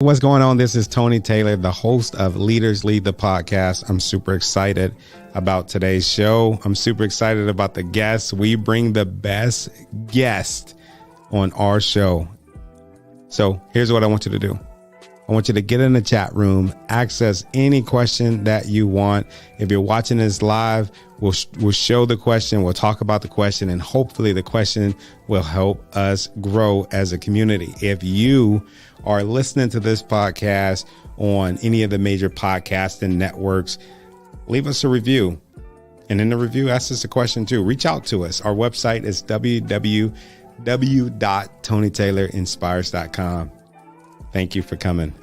What's going on? This is Tony Taylor, the host of Leaders Lead the Podcast. I'm super excited about today's show. I'm super excited about the guests. We bring the best guest on our show. So here's what I want you to do. I want you to get in the chat room, access any question that you want. If you're watching this live, we'll show the question, we'll talk about the question, and hopefully the question will help us grow as a community. If you are listening to this podcast on any of the major podcasting networks, leave us a review. And in the review, ask us a question too. Reach out to us. Our website is www.tonytaylorinspires.com. Thank you for coming.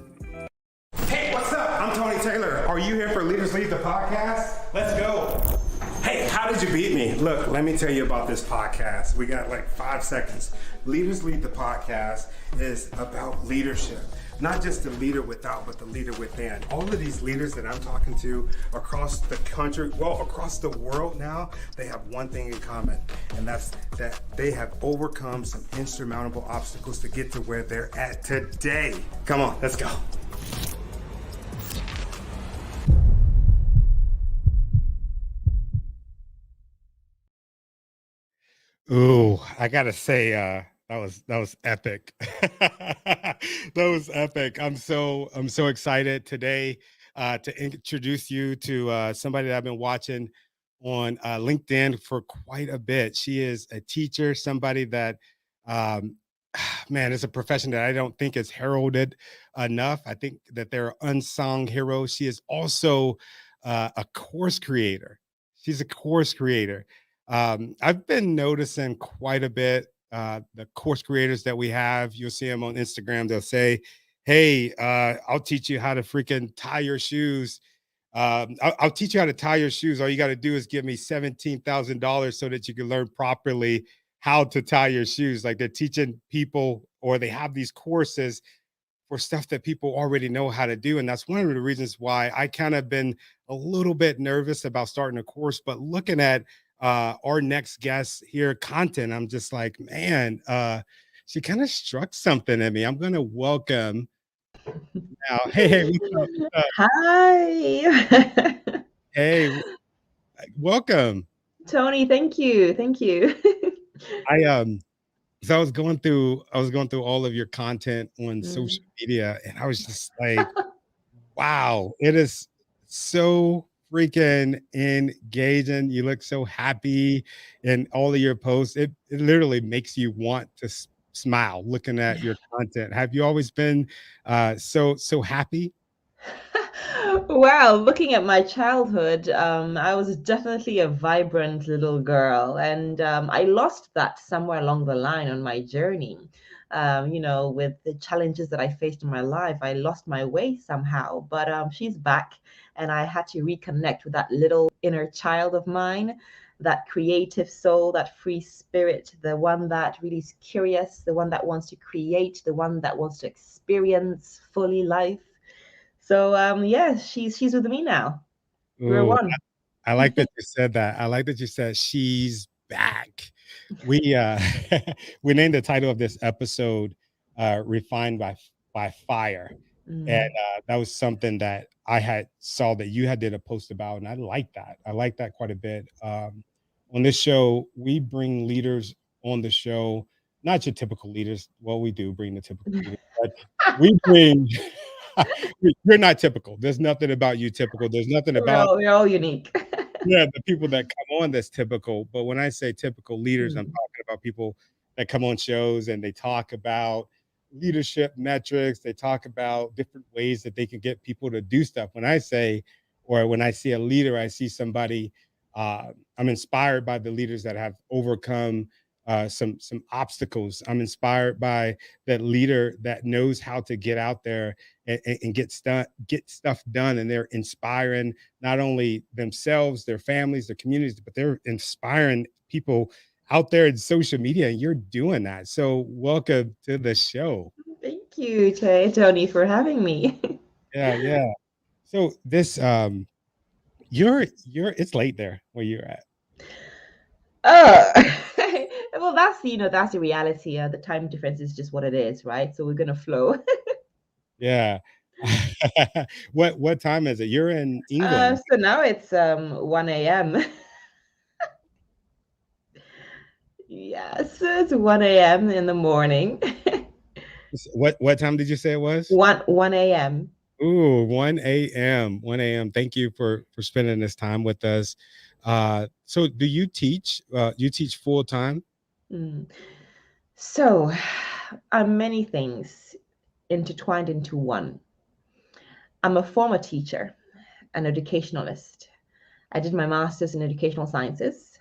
Hey, what's up? I'm Tony Taylor. Are you here for Leaders Lead the Podcast? Let's go. Hey, how did you beat me? Look, let me tell you about this podcast. We got like 5 seconds. Leaders Lead the Podcast is about leadership. Not just the leader without, but the leader within. All of these leaders that I'm talking to across the country, well, across the world now, they have one thing in common, and that's that they have overcome some insurmountable obstacles to get to where they're at today. Come on, let's go. Ooh, I gotta say, that was epic. That was epic. I'm so excited today to introduce you to somebody that I've been watching on LinkedIn for quite a bit. She is a teacher, somebody that um, man, it's a profession that I don't think is heralded enough. I think that there are unsung heroes. She is also a course creator. She's a course creator. I've been noticing quite a bit the course creators that we have. You'll see them on Instagram. They'll say, "Hey, I'll teach you how to freaking tie your shoes. I'll teach you how to tie your shoes. All you got to do is give me $17,000 so that you can learn properly how to tie your shoes." Like they're teaching people, or they have these courses for stuff that people already know how to do. And that's one of the reasons why I kind of been a little bit nervous about starting a course. But looking at our next guest here, content, I'm just like, man, she kind of struck something in me. I'm going to welcome now. Hey, what's up? Hi. Hey, welcome. Tony, thank you. Thank you. I so I was going through all of your content on Mm. social media, and I was just like, wow, it is so freaking engaging. You look so happy in all of your posts. It literally makes you want to smile looking at your content. Have you always been so happy? Wow, looking at my childhood, I was definitely a vibrant little girl, and I lost that somewhere along the line on my journey. With the challenges that I faced in my life, I lost my way somehow, but she's back, and I had to reconnect with that little inner child of mine, that creative soul, that free spirit, the one that really is curious, the one that wants to create, the one that wants to experience fully life. So yeah, she's with me now. We're Oh, one. I like that you said that. I like that you said she's back. We we named the title of this episode Refined by Fire. And Mm. that was something that I had saw that you had did a post about, and I like that. I like that quite a bit. On this show, we bring leaders on the show, not your typical leaders. Well, we do bring the typical leaders, but we bring you're not typical. There's nothing about you typical. There's nothing about We're all unique. yeah, the people that come on that's typical. But when I say typical leaders, I'm Mm. talking about people that come on shows and they talk about leadership metrics. They talk about different ways that they can get people to do stuff. When I say, or when I see a leader, I see somebody. I'm inspired by the leaders that have overcome some obstacles. I'm inspired by that leader that knows how to get out there and get stuff done, and they're inspiring not only themselves, their families, their communities, but they're inspiring people out there in social media, and you're doing that. So welcome to the show. Thank you, Tony, for having me. Yeah, yeah. So this you're it's late there where you're at. Oh, well, that's the reality. The time difference is just what it is, right? So we're gonna flow. Yeah. What time is it? You're in England. So now it's 1 a.m. Yes, it's 1 a.m. in the morning. What time did you say it was? 1 a.m. Ooh, 1 a.m. 1 a.m. Thank you for spending this time with us. So do you teach? You teach full time? Mm. So, many things intertwined into one. I'm a former teacher, an educationalist. I did my master's in educational sciences,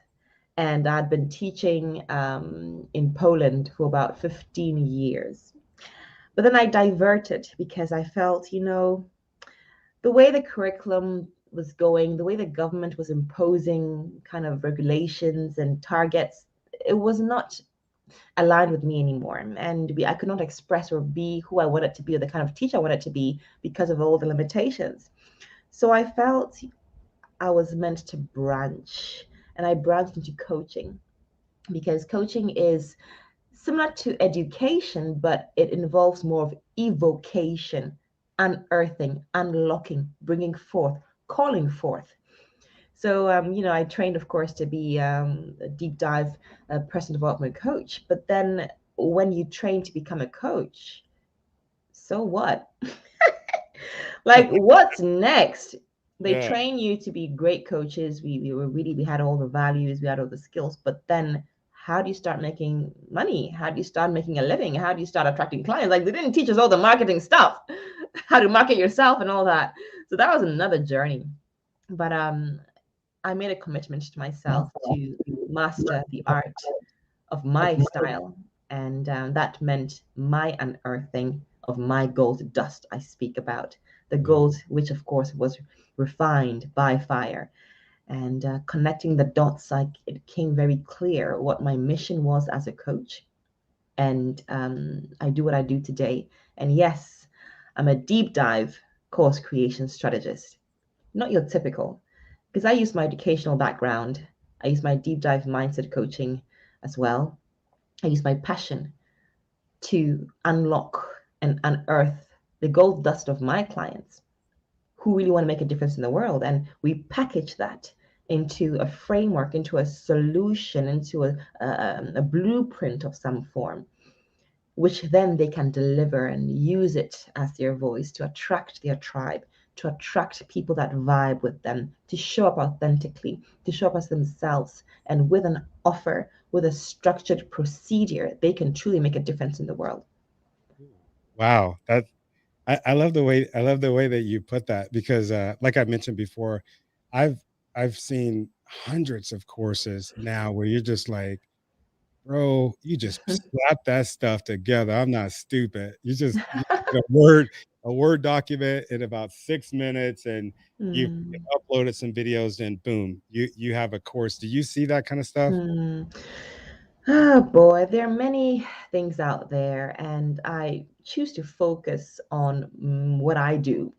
and I'd been teaching in Poland for about 15 years. But then I diverted because I felt, the way the curriculum was going, the way the government was imposing kind of regulations and targets, it was not aligned with me anymore. And I could not express or be who I wanted to be or the kind of teacher I wanted to be because of all the limitations. So I felt I was meant to branch, and I branched into coaching because coaching is similar to education, but it involves more of evocation, unearthing, unlocking, bringing forth, calling forth. So, I trained, of course, to be a deep dive personal development coach. But then when you train to become a coach, so what? Like, what's next? They Yeah. train you to be great coaches. We had all the values, we had all the skills, but then how do you start making money? How do you start making a living? How do you start attracting clients? Like, they didn't teach us all the marketing stuff, how to market yourself and all that. So that was another journey. But I made a commitment to myself to master the art of my style. And that meant my unearthing of my gold dust I speak about. The Mm. gold, which of course was refined by fire. And connecting the dots, it became very clear what my mission was as a coach. And I do what I do today. And yes, I'm a deep dive course creation strategist, not your typical, because I use my educational background, I use my deep dive mindset coaching as well. I use my passion to unlock and unearth the gold dust of my clients who really want to make a difference in the world. And we package that into a framework, into a solution, into a blueprint of some form, which then they can deliver and use it as their voice to attract their tribe, to attract people that vibe with them, to show up authentically, to show up as themselves. And with an offer, with a structured procedure, they can truly make a difference in the world. Wow. I love the way that you put that because like I mentioned before, I've I've seen hundreds of courses now where you're just like, bro, you just slap that stuff together. I'm not stupid. You get a Word document in about 6 minutes, and you've Mm, uploaded some videos, and boom, you have a course. Do you see that kind of stuff? mm. Oh boy, there are many things out there, and I choose to focus on what I do.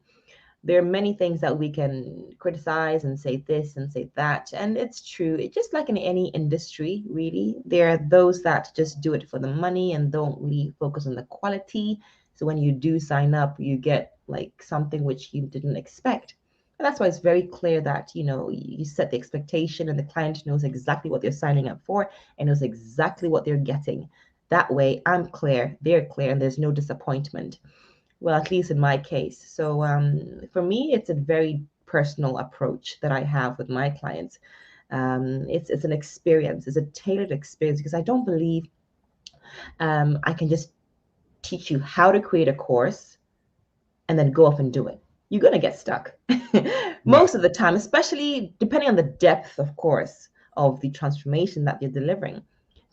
There are many things that we can criticize and say this and say that. And it's true. It's just like in any industry, really. There are those that just do it for the money and don't really focus on the quality. So when you do sign up, you get like something which you didn't expect. And that's why it's very clear that, you set the expectation and the client knows exactly what they're signing up for and knows exactly what they're getting. That way, I'm clear, they're clear, and there's no disappointment. Well, at least in my case. So for me, it's a very personal approach that I have with my clients. It's an experience, it's a tailored experience because I don't believe I can just teach you how to create a course and then go off and do it. You're going to get stuck Yeah. most of the time, especially depending on the depth, of course, of the transformation that you're delivering.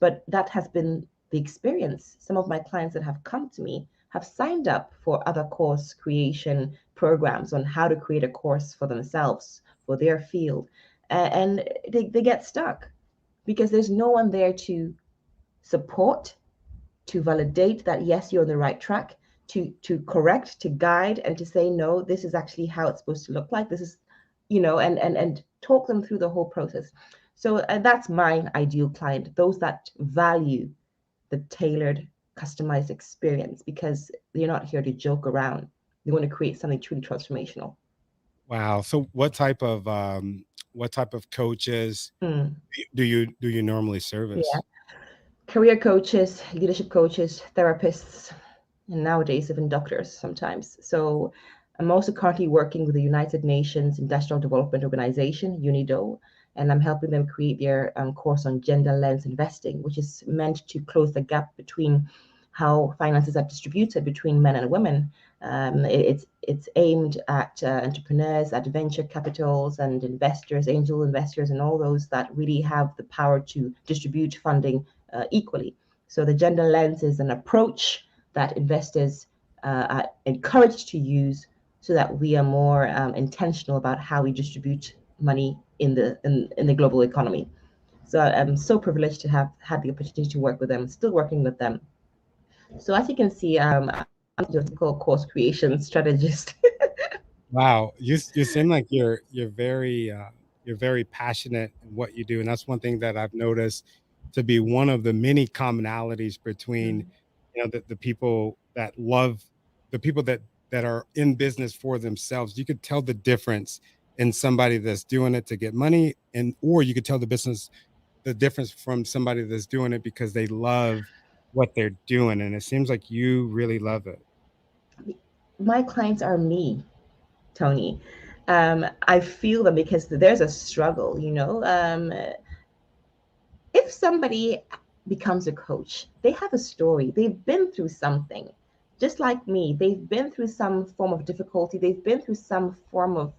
But that has been the experience. Some of my clients that have come to me have signed up for other course creation programs on how to create a course for themselves, for their field. And they get stuck because there's no one there to support, to validate that yes, you're on the right track, to correct, to guide, and to say no, this is actually how it's supposed to look like. This is, and talk them through the whole process. So that's my ideal client, those that value the tailored, customized experience because you're not here to joke around. They want to create something truly transformational. Wow. So what type of coaches Hmm. do you normally Yeah. service? Career coaches, leadership coaches, therapists, and nowadays even doctors sometimes. So I'm also currently working with the United Nations Industrial Development Organization, UNIDO, and I'm helping them create their course on gender lens investing, which is meant to close the gap between how finances are distributed between men and women. It's aimed at entrepreneurs, at venture capitals and investors, angel investors, and all those that really have the power to distribute funding equally. So the gender lens is an approach that investors are encouraged to use so that we are more intentional about how we distribute money in the global economy. So I'm so privileged to have had the opportunity to work with them, still working with them. So as you can see, I'm just called course creation strategist. Wow, you seem like you're very passionate in what you do, and that's one thing that I've noticed to be one of the many commonalities between, you know, the people that love the people that are in business for themselves. You could tell the difference in somebody that's doing it to get money, and or you could tell the difference from somebody that's doing it because they love what they're doing, and it seems like you really love it. My clients are me, Tony. I feel them because there's a struggle, you know. If somebody becomes a coach, they have a story. They've been through something. Just like me, they've been through some form of difficulty. They've been through some form of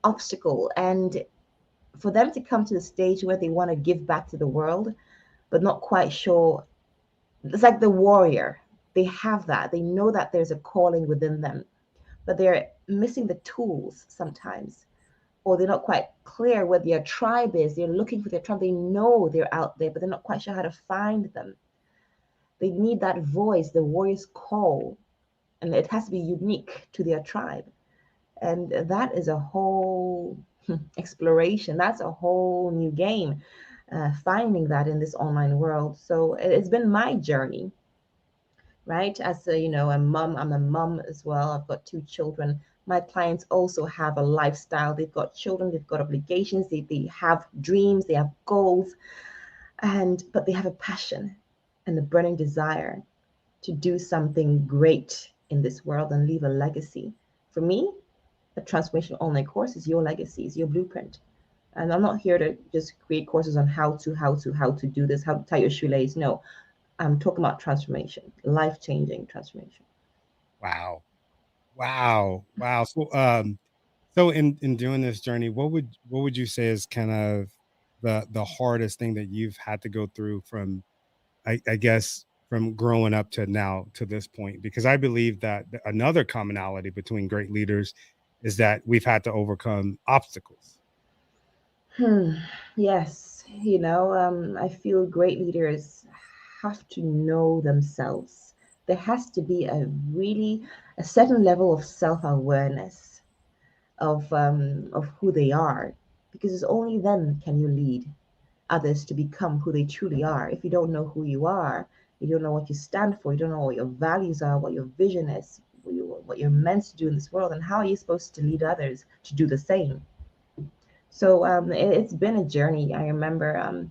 obstacle. And for them to come to the stage where they want to give back to the world, but not quite sure, it's like the warrior. They have that. They know that there's a calling within them, but they're missing the tools sometimes, or they're not quite clear where their tribe is. They're looking for their tribe. They know they're out there, but they're not quite sure how to find them. They need that voice, the warrior's call, and it has to be unique to their tribe. And that is a whole exploration. That's a whole new game, finding that in this online world. So it's been my journey, right? As a, you know, a mom, I'm a mom as well. I've got two children. My clients also have a lifestyle. They've got children, they've got obligations, they have dreams, they have goals, and but they have a passion and a burning desire to do something great in this world and leave a legacy. For me, a transformational online course is your legacy, is your blueprint. And I'm not here to just create courses on how to do this, how to tie your shoelace. No, I'm talking about transformation, life changing transformation. Wow. Wow. Wow. So, so in doing this journey, what would you say is kind of the hardest thing that you've had to go through from, I guess, from growing up to now to this point? Because I believe that another commonality between great leaders is that we've had to overcome obstacles. Hmm. Yes, you know, I feel great leaders have to know themselves. There has to be a certain level of self-awareness of who they are, because it's only then can you lead others to become who they truly are. If you don't know who you are, you don't know what you stand for, you don't know what your values are, what your vision is, what you're meant to do in this world, and how are you supposed to lead others to do the same? So it's been a journey. I remember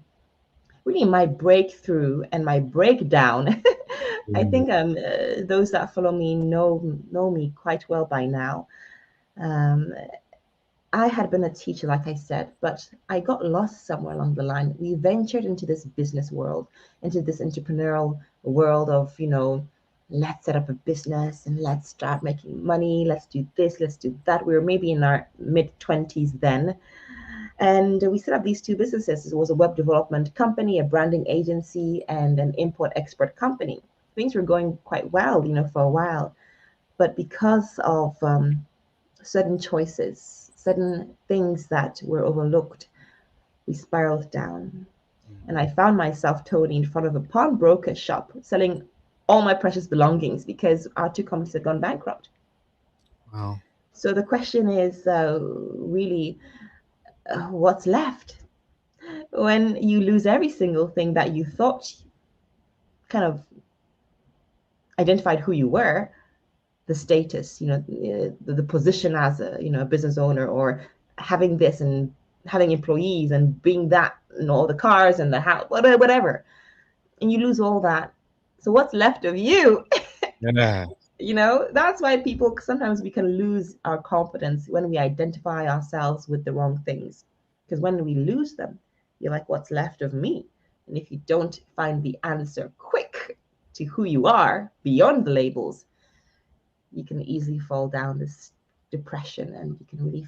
really my breakthrough and my breakdown. I Mm. think those that follow me know me quite well by now. Um, I had been a teacher, like I said, but I got lost somewhere along the line. We ventured into this business world, into this entrepreneurial world of, you know, let's set up a business and let's start making money. Let's do this, let's do that. We were maybe in our mid 20s then. And we set up these two businesses. It was a web development company, a branding agency, and an import export company. Things were going quite well, you know, for a while. But because of certain choices, certain things that were overlooked, we spiraled down. And I found myself, Tony, in front of a pawnbroker shop selling all my precious belongings because our two companies had gone bankrupt. Wow. So the question is really what's left when you lose every single thing that you thought kind of identified who you were? the status, the position as a, a business owner, or having this and having employees and being that, and all the cars and the house, whatever. And you lose all that. So what's left of you? Yeah. That's why people, sometimes we can lose our confidence when we identify ourselves with the wrong things. Because when we lose them, you're like, what's left of me? And if you don't find the answer quick to who you are beyond the labels, you can easily fall down this depression, and you can really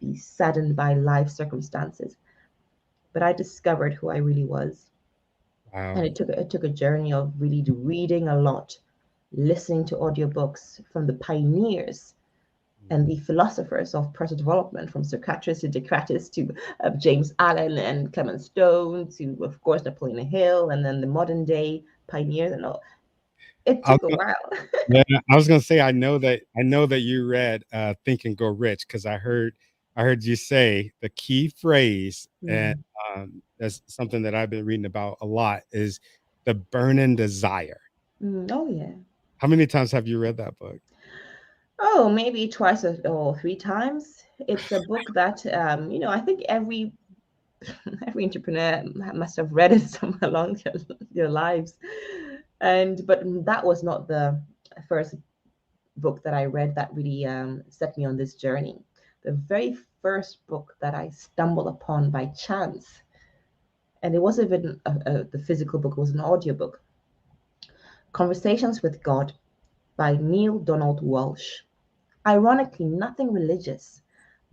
be saddened by life circumstances. But I discovered who I really was. And Wow. it took a journey of really reading a lot, listening to audiobooks from the pioneers and the philosophers of personal development, from Socrates to Descartes to James Allen and Clement Stone to, of course, Napoleon Hill, and then the modern day pioneers and all. It I took a while. Yeah, I was gonna say I know that you read Think and Go Rich, because I heard you say the key phrase, and Mm, that's something that I've been reading about a lot, is the burning desire. oh yeah. How many times have you read that book? Oh, maybe twice or three times. It's a book that I think every entrepreneur must have read it somewhere along their lives. But that was not the first book that I read that really set me on this journey. The very first book that I stumbled upon by chance, and it wasn't even the physical book, it was an audio book, Conversations with God by Neil Donald Walsh. Ironically, nothing religious,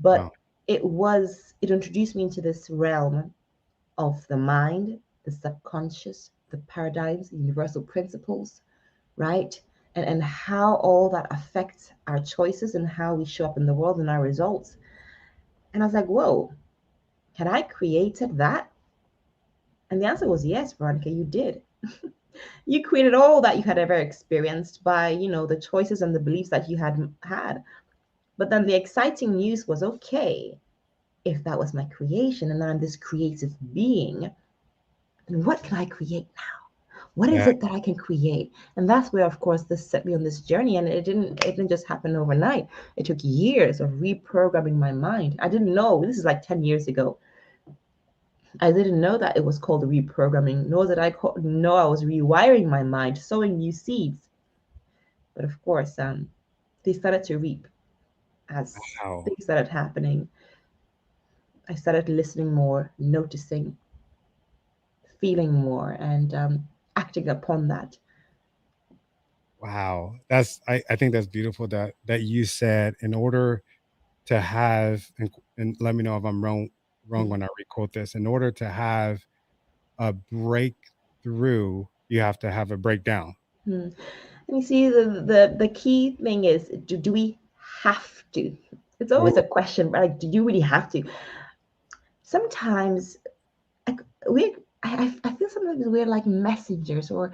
Wow. but it introduced me into this realm of the mind, the subconscious, the paradigms, the universal principles, right? And how all that affects our choices and how we show up in the world and our results. And I was like, whoa, had I created that? And the answer was yes, Veronica, you did. You created all that you had ever experienced by, the choices and the beliefs that you had. But then the exciting news was, okay, if that was my creation and I'm this creative being, then what can I create now? What is Yeah. it that I can create? And that's where, of course, this set me on this journey. And it didn't just happen overnight. It took years of reprogramming my mind. I didn't know, this is like 10 years ago. I didn't know that it was called reprogramming, nor did know I was rewiring my mind, sowing new seeds. But of course, they started to reap as Wow. things started happening. I started listening more, noticing, feeling more, and acting upon that. Wow. I think that's beautiful that you said, in order to have, and let me know if I'm wrong when I requote this, in order to have a breakthrough, you have to have a breakdown. Hmm. And you see, the key thing is, do we have to? It's always Ooh. a question, but like, do you really have to? Sometimes like, we, I feel sometimes we're like messengers, or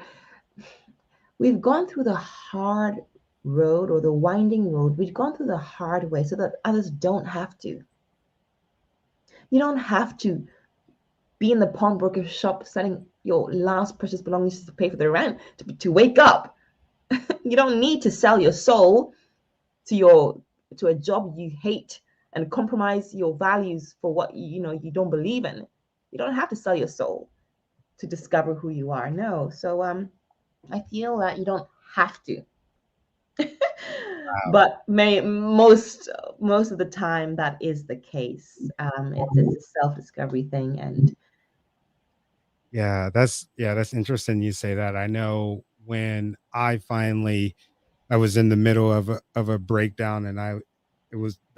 we've gone through the hard road or the winding road. We've gone through the hard way so that others don't have to. You don't have to be in the pawnbroker shop selling your last precious belongings to pay for the rent to wake up. You don't need to sell your soul to your to a job you hate and compromise your values for what you don't believe in. You don't have to sell your soul to discover who you are. No. So I feel that you don't have to. Wow. But most of the time that is the case. It's a self-discovery thing. And Yeah, that's interesting you say that. I know when I was in the middle of a breakdown, and that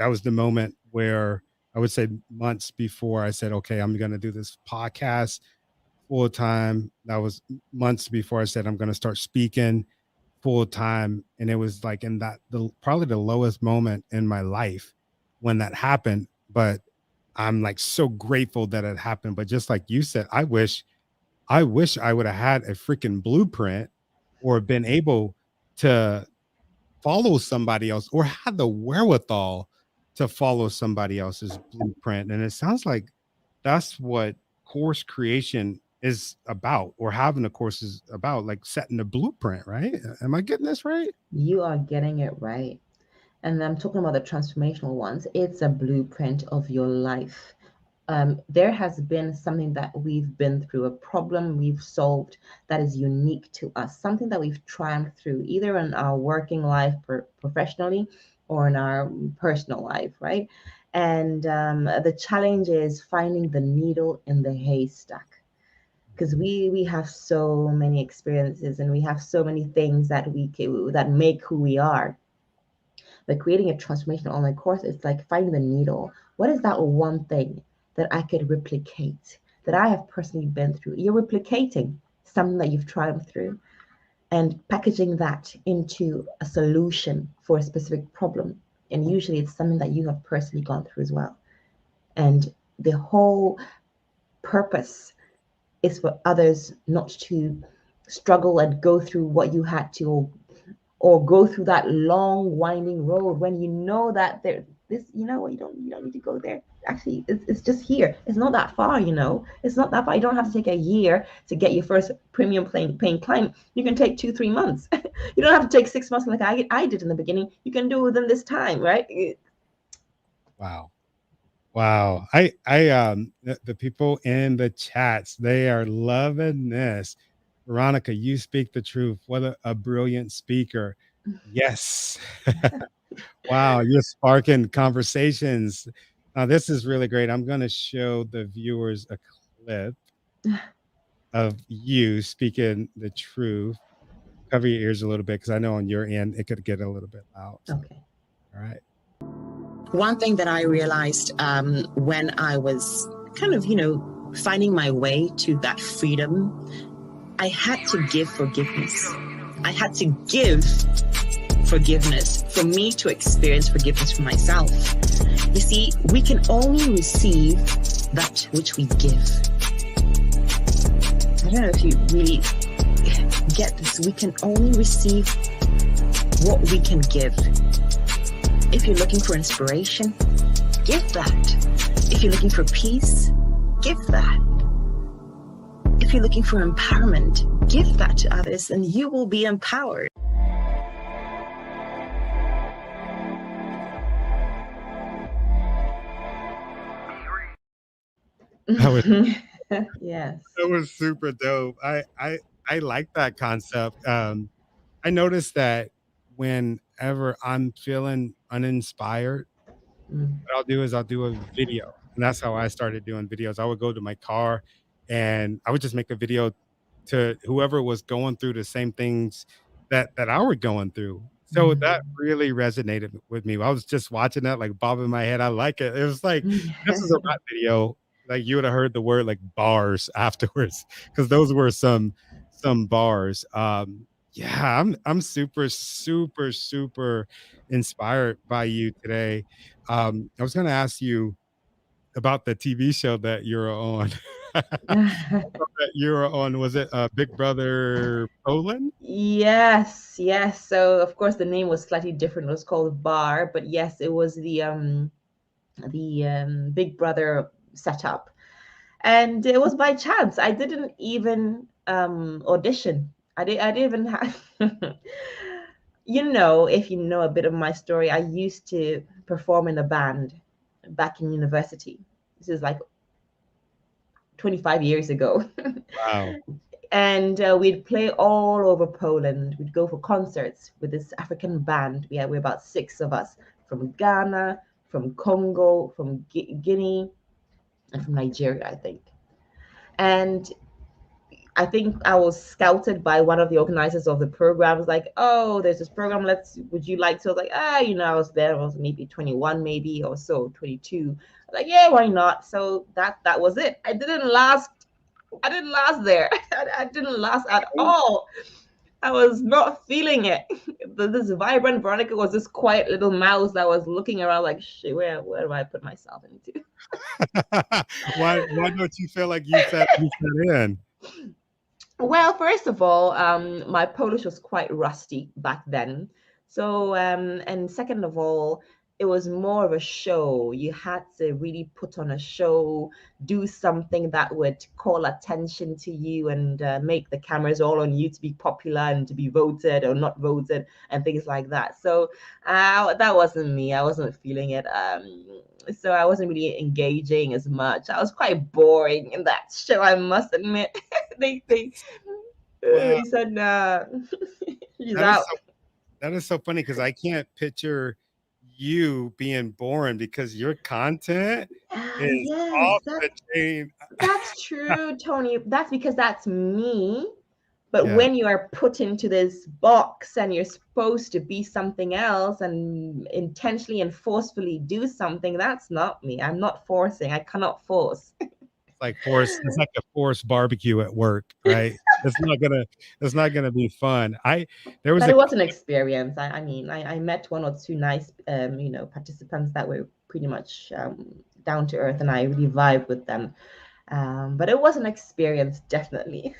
was the moment where I would say months before I said, okay, I'm going to do this podcast full time. That was months before I said I'm going to start speaking full time. And it was like in probably the lowest moment in my life when that happened. But I'm like so grateful that it happened. But just like you said, I wish I would have had a freaking blueprint, or been able to follow somebody else, or had the wherewithal to follow somebody else's blueprint. And it sounds like that's what course creation is about, or having a course is about, like setting the blueprint, right? Am I getting this right? You are getting it right. And I'm talking about the transformational ones. It's a blueprint of your life. There has been something that we've been through, a problem we've solved that is unique to us, something that we've triumphed through, either in our working life professionally or in our personal life, right? And the challenge is finding the needle in the haystack, because we have so many experiences and we have so many things that that make who we are. But creating a transformational online course is like finding the needle. What is that one thing that I could replicate, that I have personally been through? You're replicating something that you've triumphed through and packaging that into a solution for a specific problem. And usually it's something that you have personally gone through as well. And the whole purpose is for others not to struggle and go through what you had to, or go through that long winding road when you know that there this, you know what, you don't need to go there. Actually, it's just here. It's not that far, it's not that far. You don't have to take a year to get your first premium paying client. You can take 2-3 months. You don't have to take 6 months like I did in the beginning. You can do it within this time, right? Wow. Wow. The people in the chats, they are loving this. Veronica, you speak the truth. What a brilliant speaker. Yes. Wow. You're sparking conversations. Now, this is really great. I'm going to show the viewers a clip of you speaking the truth. Cover your ears a little bit because I know on your end it could get a little bit loud. So, Okay. all right. One thing that I realized when I was kind of, finding my way to that freedom, I had to give forgiveness. I had to give forgiveness for me to experience forgiveness for myself. You see, we can only receive that which we give. I don't know if you really get this. We can only receive what we can give. If you're looking for inspiration, give that. If you're looking for peace, give that. If you're looking for empowerment, give that to others and you will be empowered. That was Yes. that was super dope. I like that concept. I noticed that whenever I'm feeling uninspired, what I'll do is I'll do a video, and that's how I started doing videos. I would go to my car, and I would just make a video to whoever was going through the same things that I were going through. So that really resonated with me. I was just watching that, like, bobbing my head. I like it. It was like, this is a rap video, like, you would have heard the word, like, bars afterwards, because those were some bars. Yeah, I'm super, super, super inspired by you today. I was gonna ask you about the TV show that you're on. That you're on, was it, Big Brother Poland? Yes, yes. So of course the name was slightly different. It was called Bar, but yes, it was the Big Brother setup. And it was by chance. I didn't even audition. I didn't even have if you know a bit of my story, I used to perform in a band back in university. This is like 25 years ago. Wow. And we'd play all over Poland. We'd go for concerts with this African band. We're about 6 of us from Ghana, from Congo, from Guinea, and from Nigeria, I think. And I think I was scouted by one of the organizers of the program. It was like, oh, there's this program. Would you like to? I was like, I was there. I was maybe 21, maybe, or so, 22. Like, yeah, why not? So that was it. I didn't last there. I didn't last at all. I was not feeling it. This vibrant Veronica was this quiet little mouse that was looking around like, shit, where do I put myself into? Why don't you feel like you fit in? Well, first of all, my Polish was quite rusty back then. So, and second of all, it was more of a show. You had to really put on a show, do something that would call attention to you and make the cameras all on you to be popular and to be voted or not voted and things like that. So that wasn't me. I wasn't feeling it. So I wasn't really engaging as much. I was quite boring in that show, I must admit. Wow, They said, nah, she's that is out. so that is so funny because I can't picture you being boring because your content is Yes, off the chain. that's true, Tony. That's because that's me. But Yeah, when you are put into this box and you're supposed to be something else and intentionally and forcefully do something, that's not me. I'm not forcing. I cannot force. it's like a forced barbecue at work, right? It's not gonna be fun. There was But a it was an experience. I mean, I met one or two nice, participants that were pretty much down to earth, and I really vibe with them. But it was an experience, definitely.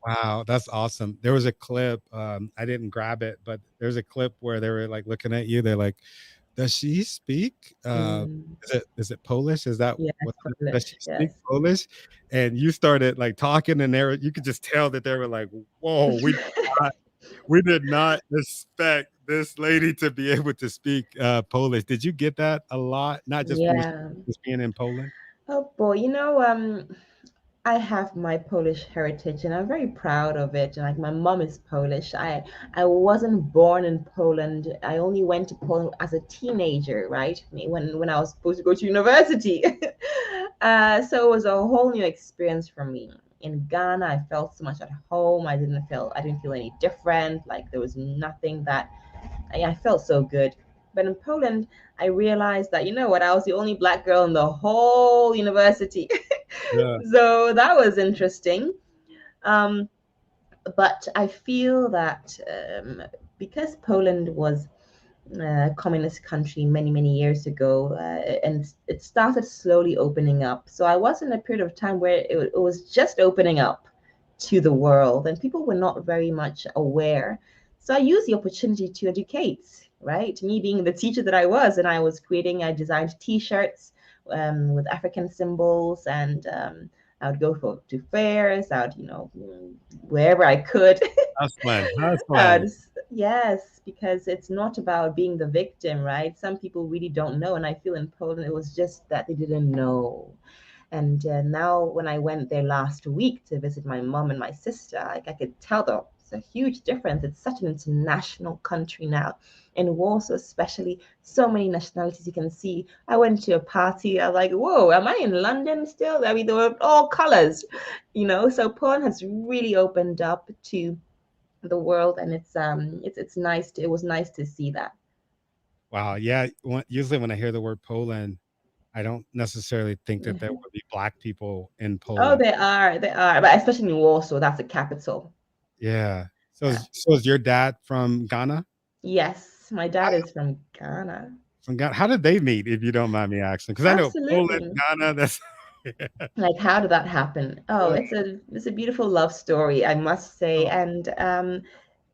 wow, that's awesome. There was a clip, I didn't grab it, but there's a clip where they were like looking at you. They're like, "Does she speak? Mm, Is it Polish? Is that yes, what? Does Polish. she speak Yes. Polish?" And you started like talking, and you could just tell that they were like, "Whoa, we did not expect this lady to be able to speak Polish." Did you get that a lot? Not just when you Yeah. just being in Poland? Oh boy, I have my Polish heritage and I'm very proud of it. Like my mom is Polish. I wasn't born in Poland. I only went to Poland as a teenager, right? When I was supposed to go to university. So it was a whole new experience for me. In Ghana, I felt so much at home. I didn't feel any different. Like there was nothing that I felt so good. But in Poland, I realized that, you know what, I was the only Black girl in the whole university. Yeah, So that was interesting. Um, but I feel that because Poland was a communist country many, many years ago, and it started slowly opening up. So I was in a period of time where it was just opening up to the world, and people were not very much aware. So I used the opportunity to educate, right? Me being the teacher that I was, and I designed T-shirts with African symbols, and I would go to fairs. I would, wherever I could. that's fun. That's Uh, fun. yes, because it's not about being the victim, right? Some people really don't know. And I feel in Poland, it was just that they didn't know. And now, when I went there last week to visit my mom and my sister, like I could tell them it's a huge difference. It's such an international country now. In Warsaw, especially, so many nationalities you can see. I went to a party. I was like, whoa, am I in London still? I mean, there were all colors, So Poland has really opened up to the world, and it's nice it was nice to see that. Wow. Yeah. Usually when I hear the word Poland, I don't necessarily think that there would be Black people in Oh, Poland. they are, but especially in Warsaw, that's the capital. Yeah. Yeah. So is your dad from Ghana? Yes, my dad is from Ghana. From Ghana? How did they meet, if you don't mind me asking? Because I know Poland, Absolutely. Ghana, that's Like, how did that happen? Oh, yeah. it's a beautiful love story, I must say. Oh, And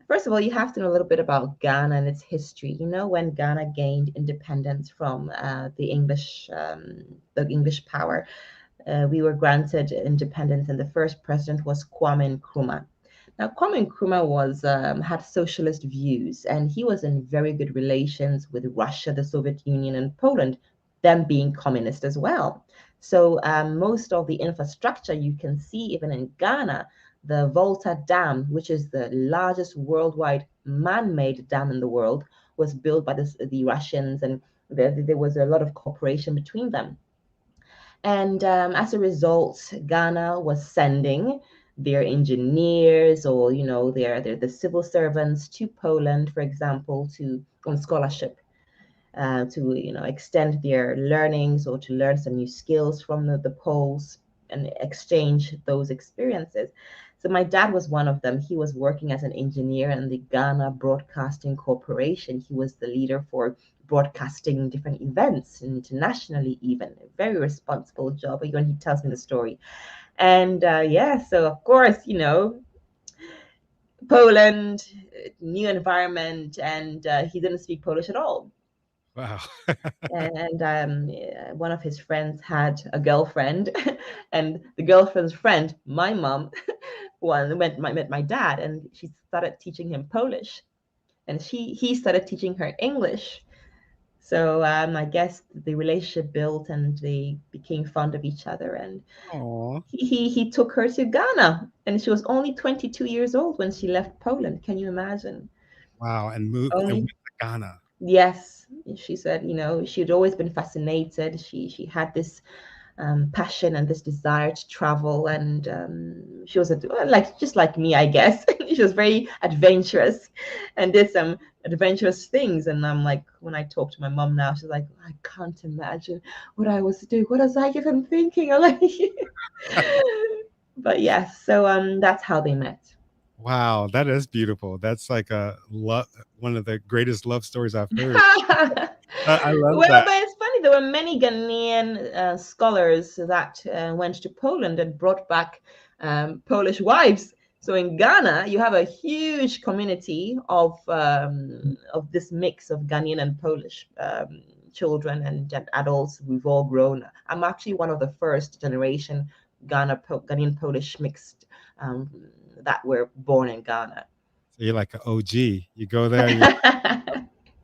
first of all, you have to know a little bit about Ghana and its history. When Ghana gained independence from the English power, we were granted independence, and the first president was Kwame Nkrumah. Now, Kwame Nkrumah had socialist views, and he was in very good relations with Russia, the Soviet Union, and Poland, them being communist as well. So most of the infrastructure you can see even in Ghana, the Volta Dam, which is the largest worldwide man-made dam in the world, was built by the Russians, and there was a lot of cooperation between them. And as a result, Ghana was sending their engineers or the civil servants to Poland, for example, to on scholarship to extend their learnings or to learn some new skills from the Poles and exchange those experiences. So my dad was one of them. He was working as an engineer in the Ghana Broadcasting Corporation. He was the leader for broadcasting different events internationally, even a very responsible job. When he tells me the story, and yeah, so of course, Poland, new environment, and he didn't speak Polish at all. Wow. And yeah, one of his friends had a girlfriend, and the girlfriend's friend, my mom, met my dad, and she started teaching him Polish, and he started teaching her English. So I guess the relationship built, and they became fond of each other. And Oh, he took her to Ghana, and she was only 22 years old when she left Poland. Can you imagine? wow. And Only went to Ghana. Yes, she said, she'd always been fascinated. She had this passion and this desire to travel, and she was like just like me, I guess. She was very adventurous and did some adventurous things. And I'm like, when I talk to my mom now, she's like, I can't imagine what I was doing. What was I even thinking? I'm like, but yes, so that's how they met. Wow, that is beautiful. That's like one of the greatest love stories I've heard. I love Well, that. but it's funny. There were many Ghanaian scholars that went to Poland and brought back Polish wives. So in Ghana, you have a huge community of this mix of Ghanaian and Polish children and adults. We've all grown. I'm actually one of the first generation Ghanaian Polish mixed um, that were born in Ghana. So you're like an OG. You go there, you're like,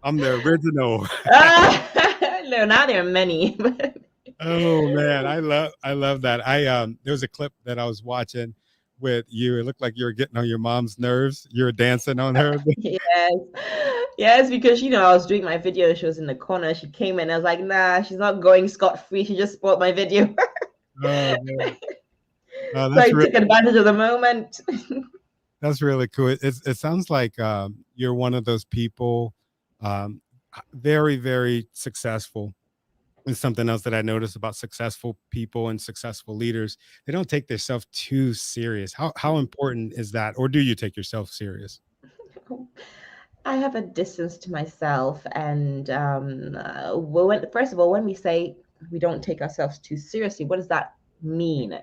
I'm the original. No, now there are many. Oh man, I love that. There was a clip that I was watching with you. It looked like you were getting on your mom's nerves. You were dancing on her. Yes. Yes, because I was doing my video, she was in the corner. She came in, I was like, nah, she's not going scot-free. She just spoiled my video. Oh man. Oh, So I took advantage of the moment. that's really cool. It sounds like you're one of those people, um, very, very successful. And something else that I notice about successful people and successful leaders, they don't take themselves too serious. How important is that? Or do you take yourself serious? I have a distance to myself, and well, first of all, when we say we don't take ourselves too seriously, what does that mean?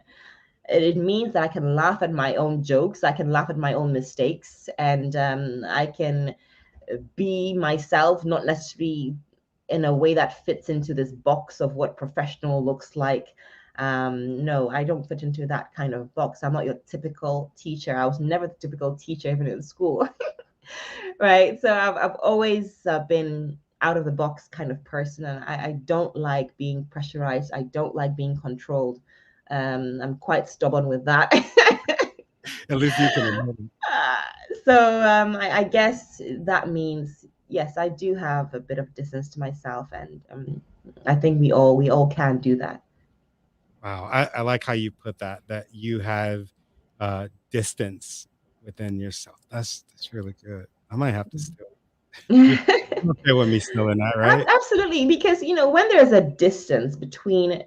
It means that I can laugh at my own jokes, I can laugh at my own mistakes, and I can be myself, not necessarily in a way that fits into this box of what professional looks like. No, I don't fit into that kind of box. I'm not your typical teacher. I was never the typical teacher, even in school. Right. So I've always been out of the box kind of person, and I don't like being pressurized. I don't like being controlled. I'm quite stubborn with that. At least you can admit it. Uh, so I guess that means yes, I do have a bit of distance to myself, and I think we all can do that. Wow. I like how you put that, that you have distance within yourself. That's really good. I might have to steal. You're okay with me stealing that, right? Absolutely, because when there's a distance between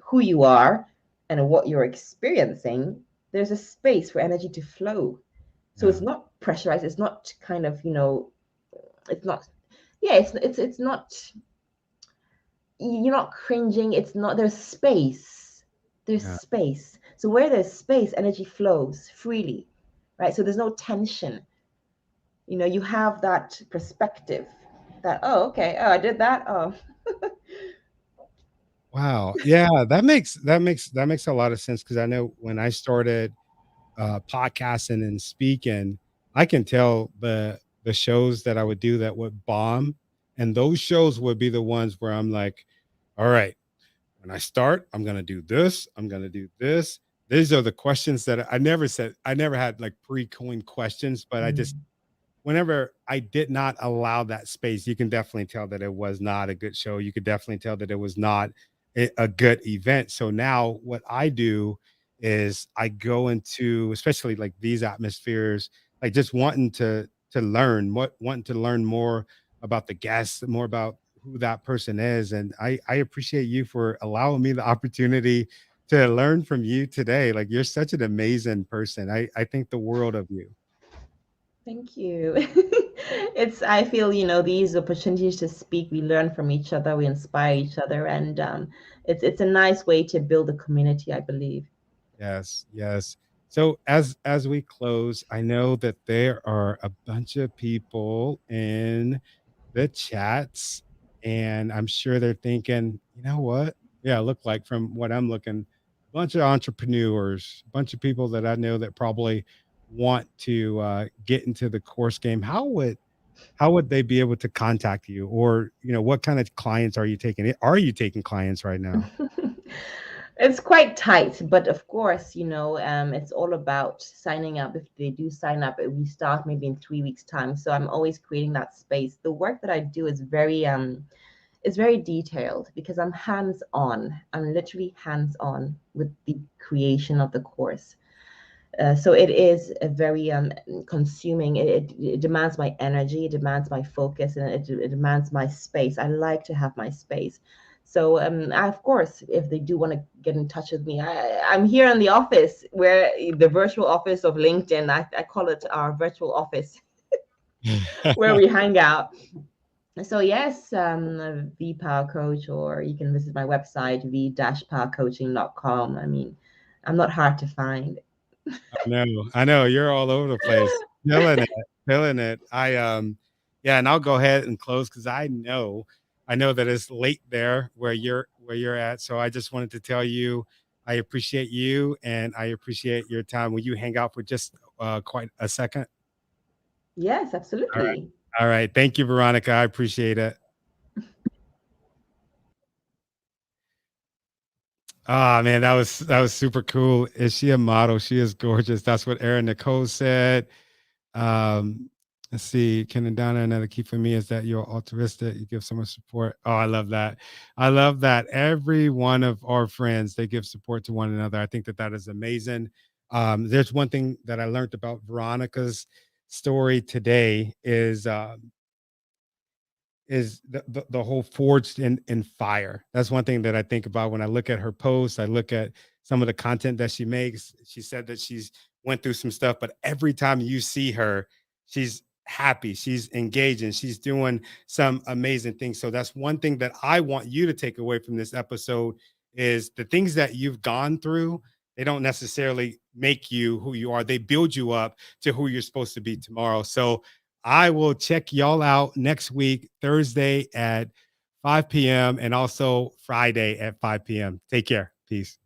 who you are and what you're experiencing, there's a space for energy to flow. So Yeah. it's not pressurized. It's not kind of it's not. Yeah, it's not. You're not cringing. It's not. There's space. There's Yeah. space. So where there's space, energy flows freely, right? So there's no tension. You have that perspective that, oh, okay, oh, I did that. Oh. Wow. Yeah, that makes a lot of sense because I know when I started podcasting and speaking, I can tell the shows that I would do that would bomb, and those shows would be the ones where I'm like, all right, when I start, I'm gonna do this, I'm gonna do this. These are the questions that I never said. I never had like pre-coined questions, but I just Mm. whenever I did not allow that space, you can definitely tell that it was not a good show. You could definitely tell that it was not a good event. So now what I do is I go into, especially like these atmospheres, like just wanting to learn, wanting to learn more about the guests, more about who that person is. And I appreciate you for allowing me the opportunity to learn from you today. Like you're such an amazing person. I think the world of you. Thank you. I feel, these opportunities to speak, we learn from each other, we inspire each other, and it's a nice way to build a community, I believe. Yes, yes. So as we close, I know that there are a bunch of people in the chats, And I'm sure they're thinking, you know what? Yeah, look like from what I'm looking, a bunch of entrepreneurs, a bunch of people that I know that probably want to get into the course game. How would they be able to contact you, or what kind of clients are you taking? Are you taking clients right now? It's quite tight, but of course, it's all about signing up. If they do sign up, we start maybe in 3 weeks' time. So I'm always creating that space. The work that I do is very detailed because I'm hands on. I'm literally hands on with the creation of the course. So it is a very consuming. It demands my energy, it demands my focus, and it demands my space. I like to have my space. So of course, if they do want to get in touch with me, I'm here in the office, where the virtual office of LinkedIn. I call it our virtual office, where we hang out. So yes, V Power Coach, or you can visit my website, v-powercoaching.com. I mean, I'm not hard to find. I know you're all over the place, killing it, killing it. Yeah, and I'll go ahead and close because I know that it's late there where you're at. So I just wanted to tell you, I appreciate you and I appreciate your time. Will you hang out for just quite a second? Yes, All right, absolutely. all right. Thank you, Veronica. I appreciate it. Ah, man, that was super cool. Is she a model? She is gorgeous. That's what Erin Nicole said. Um, let's see, Ken and Donna, another key for me is that you're altruistic. You give so much support. Oh, I love that. I love that. Every one of our friends, they give support to one another. I think that that is amazing. There's one thing that I learned about Veronica's story today is the whole forged in fire. That's one thing that I think about when I look at her posts. I look at some of the content that she makes. She said that she's went through some stuff, but every time you see her, she's happy, she's engaging, she's doing some amazing things. So that's one thing that I want you to take away from this episode is the things that you've gone through. They don't necessarily make you who you are. They build you up to who you're supposed to be tomorrow. So I will check y'all out next week, Thursday at 5 p.m. and also Friday at 5 p.m. Take care. Peace.